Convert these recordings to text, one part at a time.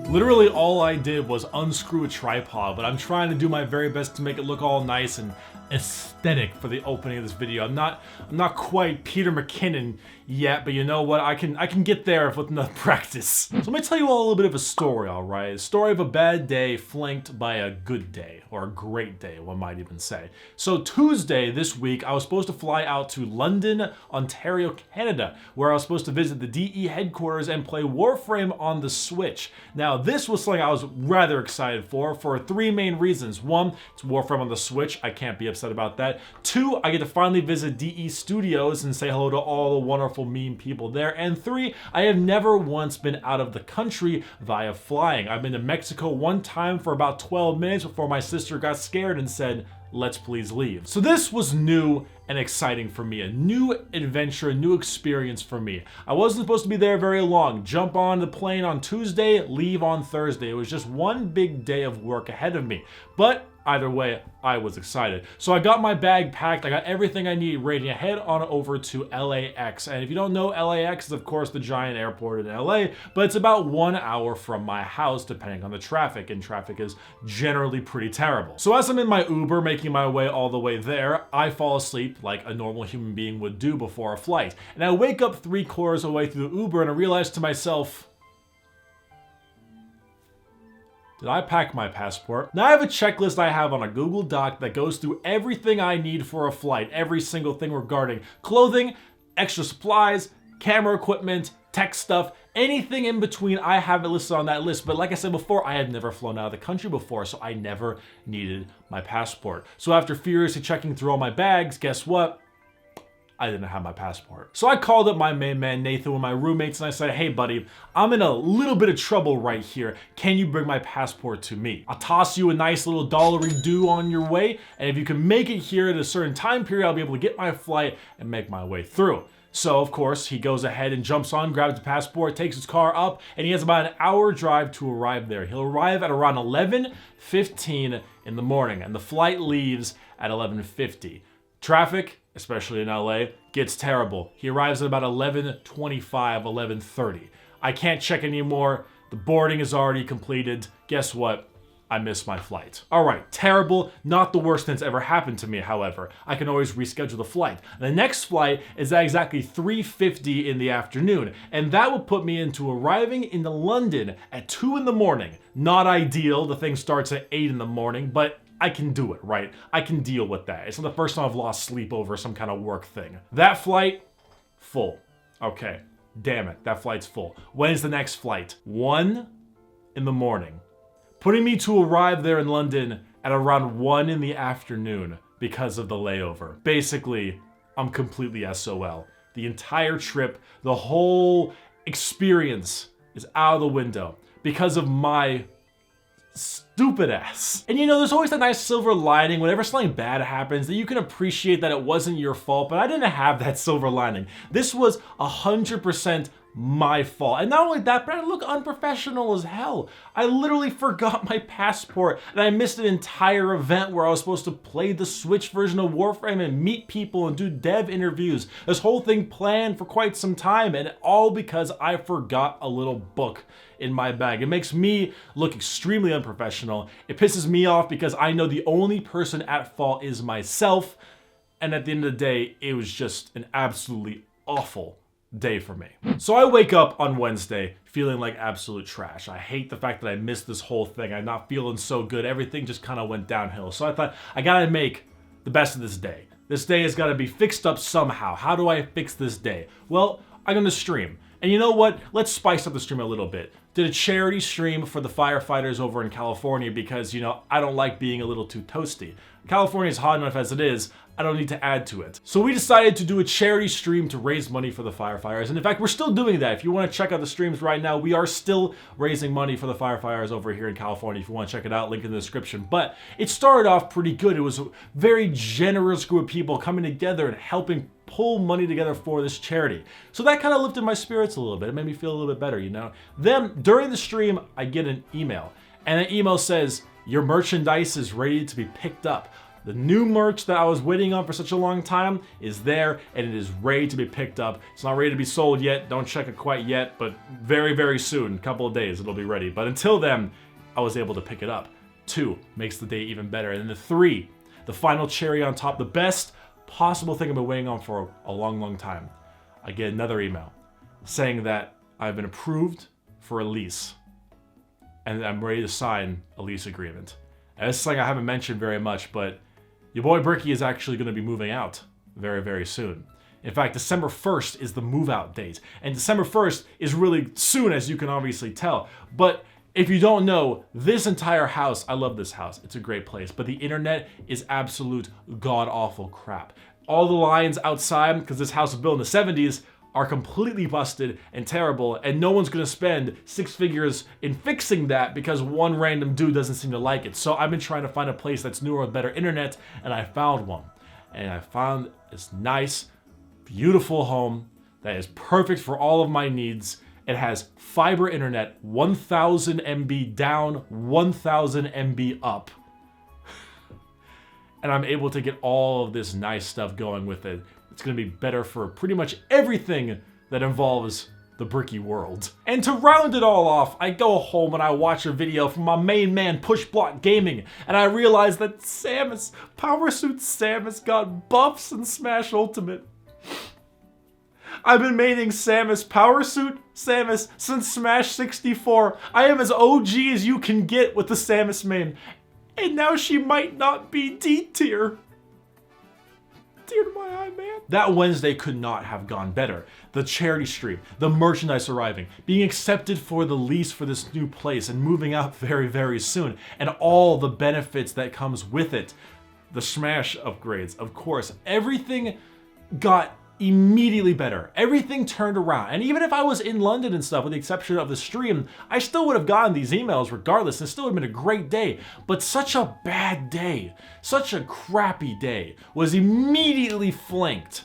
Literally all I did was unscrew a tripod, but I'm trying to do my very best to make it look all nice and aesthetic for the opening of this video. I'm not quite Peter McKinnon yet, but you know what? I can get there with enough practice. So let me tell you all a little bit of a story, all right? A story of a bad day flanked by a good day, or a great day, one might even say. So Tuesday this week, I was supposed to fly out to London, Ontario, Canada, where I was supposed to visit the DE headquarters and play Warframe on the Switch. Now, this was something I was rather excited for three main reasons. One, it's Warframe on the Switch. I can't be upset about that. Two, I get to finally visit DE Studios and say hello to all the wonderful meme people there. And three, I have never once been out of the country via flying. I've been to Mexico one time for about 12 minutes before my sister got scared and said, "Let's please leave." So this was new and exciting for me, a new adventure, a new experience for me. I wasn't supposed to be there very long. Jump on the plane on Tuesday, leave on Thursday. It was just one big day of work ahead of me. But either way, I was excited. So I got my bag packed, I got everything I need ready to head on over to LAX. And if you don't know, LAX is of course the giant airport in LA, but it's about 1 hour from my house depending on the traffic, and traffic is generally pretty terrible. So as I'm in my Uber making my way all the way there, I fall asleep like a normal human being would do before a flight. And I wake up 3/4 of the way through the Uber and I realize to myself, did I pack my passport? Now I have a checklist I have on a Google Doc that goes through everything I need for a flight, every single thing regarding clothing, extra supplies, camera equipment, tech stuff, anything in between. I have it listed on that list. But like I said before, I had never flown out of the country before, so I never needed my passport. So after furiously checking through all my bags, guess what? I didn't have my passport. So I called up my main man, Nathan, with my roommates, and I said, "Hey buddy, I'm in a little bit of trouble right here. Can you bring my passport to me? I'll toss you a nice little dollary due on your way, and if you can make it here at a certain time period, I'll be able to get my flight and make my way through." So of course, he goes ahead and jumps on, grabs the passport, takes his car up, and he has about an hour drive to arrive there. He'll arrive at around 11:15 in the morning, and the flight leaves at 11:50. Traffic, especially in LA, gets terrible. He arrives at about 11:25, 11:30. I can't check anymore. The boarding is already completed. Guess what? I missed my flight. All right, terrible. Not the worst that's ever happened to me, however. I can always reschedule the flight. The next flight is at exactly 3:50 in the afternoon, and that will put me into arriving in London at 2 in the morning. Not ideal. The thing starts at 8 in the morning, but I can do it, right? I can deal with that. It's not the first time I've lost sleep over some kind of work thing. That flight, full. Okay, damn it, that flight's full. When is the next flight? 1 in the morning. Putting me to arrive there in London at around 1 in the afternoon because of the layover. Basically, I'm completely SOL. The entire trip, the whole experience is out of the window because of my stupid ass. And you know, there's always that nice silver lining whenever something bad happens that you can appreciate that it wasn't your fault, but I didn't have that silver lining. This was 100% my fault. And not only that, but I look unprofessional as hell. I literally forgot my passport and I missed an entire event where I was supposed to play the Switch version of Warframe and meet people and do dev interviews. This whole thing planned for quite some time, and all because I forgot a little book in my bag. It makes me look extremely unprofessional. It pisses me off because I know the only person at fault is myself. And at the end of the day, it was just an absolutely awful day for me. So I wake up on Wednesday feeling like absolute trash. I hate the fact that I missed this whole thing. I'm not feeling so good. Everything just kind of went downhill. So I thought, I gotta make the best of this day. This day has gotta be fixed up somehow. How do I fix this day? Well, I'm gonna stream. And you know what? Let's spice up the stream a little bit. Did a charity stream for the firefighters over in California because, you know, I don't like being a little too toasty. California is hot enough as it is. I don't need to add to it. So we decided to do a charity stream to raise money for the firefighters. And in fact, we're still doing that. If you want to check out the streams right now, we are still raising money for the firefighters over here in California. If you want to check it out, link in the description. But it started off pretty good. It was a very generous group of people coming together and helping pull money together for this charity. So that kind of lifted my spirits a little bit. It made me feel a little bit better, you know? Then during the stream, I get an email. And the email says, "Your merchandise is ready to be picked up." The new merch that I was waiting on for such a long time is there, and it is ready to be picked up. It's not ready to be sold yet. Don't check it quite yet, but very, very soon, a couple of days, it'll be ready. But until then, I was able to pick it up. 2 makes the day even better. And then the 3, the final cherry on top, the best possible thing I've been waiting on for a long, long time. I get another email saying that I've been approved for a lease, and I'm ready to sign a lease agreement. And it's something I haven't mentioned very much, but your boy Bricky is actually going to be moving out very, very soon. In fact, December 1st is the move-out date. And December 1st is really soon, as you can obviously tell. But if you don't know, this entire house, I love this house. It's a great place. But the internet is absolute god-awful crap. All the lines outside, because this house was built in the 70s, are completely busted and terrible, and no one's gonna spend 6 figures in fixing that because one random dude doesn't seem to like it. So I've been trying to find a place that's newer with better internet, and I found one. And I found this nice, beautiful home that is perfect for all of my needs. It has fiber internet, 1000 MB down, 1000 MB up. And I'm able to get all of this nice stuff going with it. It's gonna be better for pretty much everything that involves the Bricky world. And to round it all off, I go home and I watch a video from my main man Pushblock Gaming, and I realize that Power Suit Samus got buffs in Smash Ultimate. I've been maining Power Suit Samus since Smash 64. I am as OG as you can get with the Samus main. And now she might not be D tier. Tear to my eye, man. That Wednesday could not have gone better. The charity stream, the merchandise arriving, being accepted for the lease for this new place and moving out very, very soon, and all the benefits that comes with it. The Smash upgrades, of course. Everything got immediately better. Everything turned around. And even if I was in London and stuff, with the exception of the stream, I still would have gotten these emails regardless. It still would have been a great day. But such a bad day, such a crappy day, was immediately flanked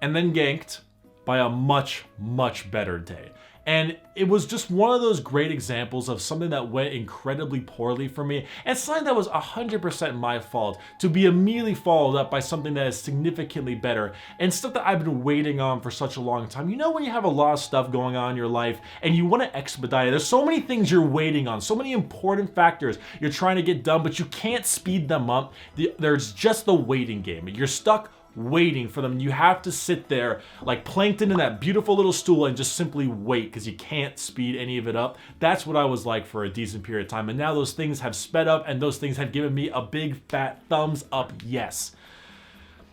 and then ganked by a much, much better day. And it was just one of those great examples of something that went incredibly poorly for me, and something that was 100% my fault, to be immediately followed up by something that is significantly better, and stuff that I've been waiting on for such a long time. You know when you have a lot of stuff going on in your life, and you want to expedite it, there's so many things you're waiting on, so many important factors you're trying to get done, but you can't speed them up. There's just the waiting game. You're stuck waiting for them. You have to sit there like plankton in that beautiful little stool and just simply wait because you can't speed any of it up. That's what I was like for a decent period of time, and now those things have sped up and those things have given me a big fat thumbs up yes,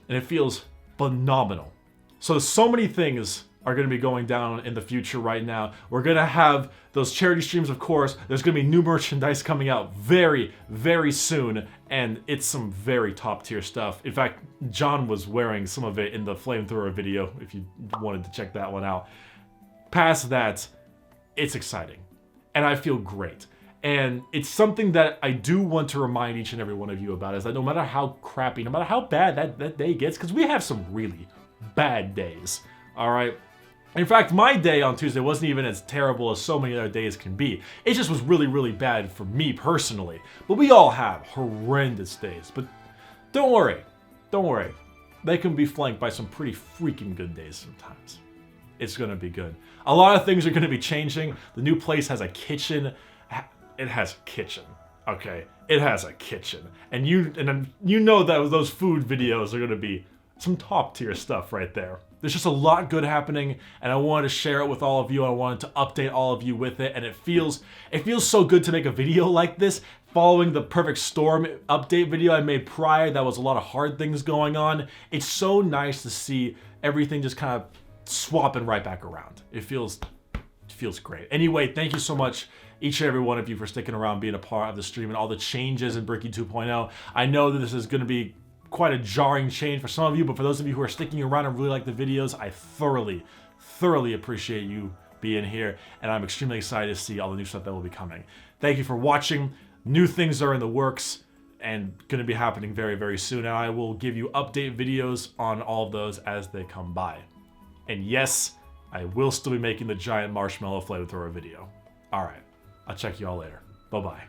and it feels phenomenal. So many things are going to be going down in the future right now. We're going to have those charity streams, of course. There's going to be new merchandise coming out very, very soon, and it's some very top tier stuff. In fact, John was wearing some of it in the flamethrower video, if you wanted to check that one out. Past that, it's exciting, and I feel great. And it's something that I do want to remind each and every one of you about, is that no matter how crappy, no matter how bad that day gets, because we have some really bad days, all right? In fact, my day on Tuesday wasn't even as terrible as so many other days can be. It just was really, really bad for me personally. But we all have horrendous days. But don't worry. Don't worry. They can be flanked by some pretty freaking good days sometimes. It's going to be good. A lot of things are going to be changing. The new place has a kitchen. It has a kitchen. Okay? It has a kitchen. And you know that those food videos are going to be some top tier stuff right there. There's just a lot good happening, and I wanted to share it with all of you. I wanted to update all of you with it, and it feels so good to make a video like this following the Perfect Storm update video I made prior. That was a lot of hard things going on. It's so nice to see everything just kind of swapping right back around. It feels great. Anyway, thank you so much, each and every one of you, for sticking around, being a part of the stream and all the changes in Bricky 2.0. I know that this is going to be quite a jarring change for some of you, but for those of you who are sticking around and really like the videos, I thoroughly appreciate you being here, and I'm extremely excited to see all the new stuff that will be coming. Thank you for watching. New things are in the works and going to be happening very, very soon, and I will give you update videos on all of those as they come by. And yes, I will still be making the giant marshmallow flamethrower video. All right, I'll check you all later. Bye-bye.